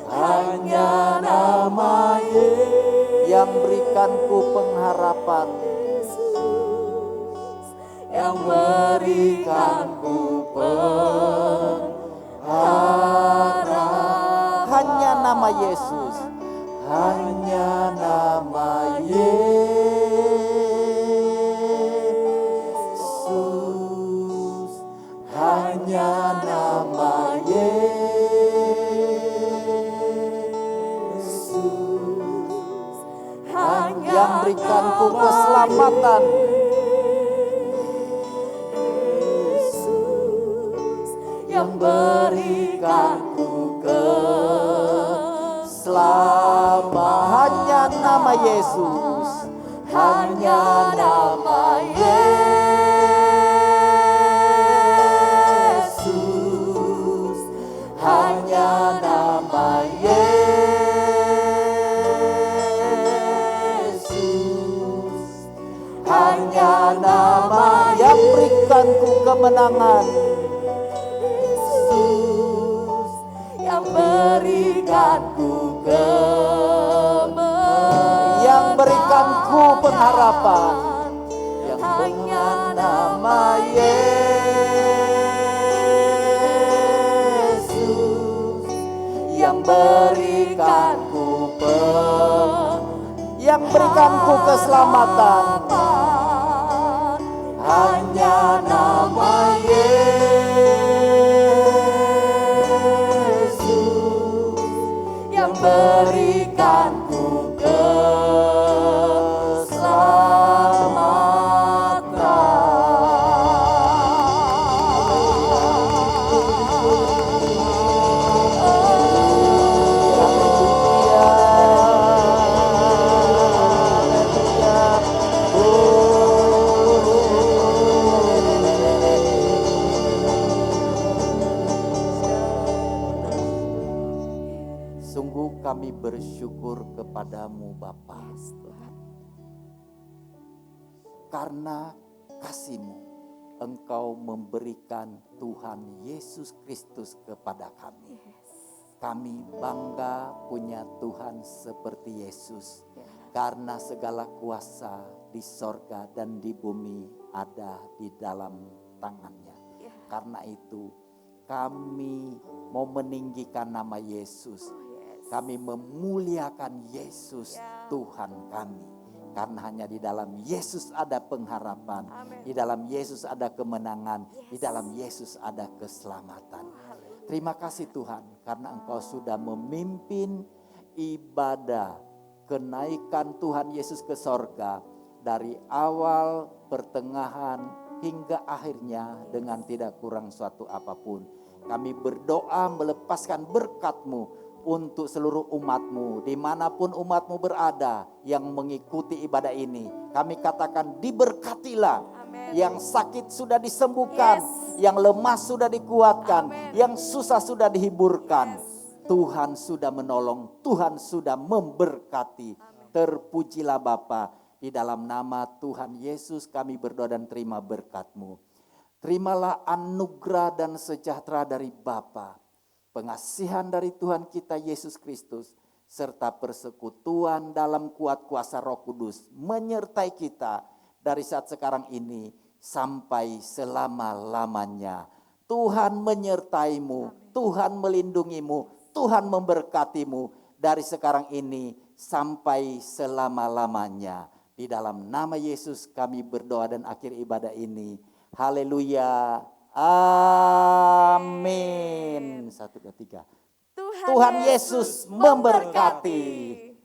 Hanya nama Yesus yang berikanku pengharapan. Yang berikanku pengharapan. Hanya nama Yesus. hanya nama Yesus, hanya nama Yesus, yang berikanku keselamatan. Yang berikanku keselamatan. Hanya nama Yesus, hanya nama Yesus, hanya nama Yesus, hanya nama yang berikanku kemenangan. Yang berikanku yang berikanku pengharapan, yang hanya nama Yesus, yang berikanku yang berikanku keselamatan, hanya nama Yesus, yang berikanku sungguh kami bersyukur kepadamu Bapa, karena kasih-Mu Engkau memberikan Tuhan Yesus Kristus kepada kami. Kami bangga punya Tuhan seperti Yesus, karena segala kuasa di sorga dan di bumi ada di dalam tangannya. Karena itu kami mau meninggikan nama Yesus. Kami memuliakan Yesus Tuhan kami. Karena hanya di dalam Yesus ada pengharapan. Di dalam Yesus ada kemenangan. Di dalam Yesus ada keselamatan. Terima kasih Tuhan, karena Engkau sudah memimpin ibadah kenaikan Tuhan Yesus ke sorga. Dari awal, pertengahan, hingga akhirnya dengan tidak kurang suatu apapun. Kami berdoa melepaskan berkat-Mu untuk seluruh umat-Mu, dimanapun umat-Mu berada yang mengikuti ibadah ini. Kami katakan diberkatilah. Yang sakit sudah disembuhkan, yang lemah sudah dikuatkan, yang susah sudah dihiburkan. Tuhan sudah menolong, Tuhan sudah memberkati. Terpujilah Bapa, di dalam nama Tuhan Yesus kami berdoa dan terima berkat-Mu. Terimalah anugerah dan sejahtera dari Bapa, pengasihan dari Tuhan kita Yesus Kristus, serta persekutuan dalam kuat kuasa Roh Kudus menyertai kita dari saat sekarang ini sampai selama-lamanya. Tuhan menyertai-Mu, Tuhan melindungi-Mu, Tuhan memberkati-Mu dari sekarang ini sampai selama-lamanya. Di dalam nama Yesus kami berdoa dan akhir ibadah ini. Haleluya. Amin. 1, 2, 3. Tuhan Yesus memberkati.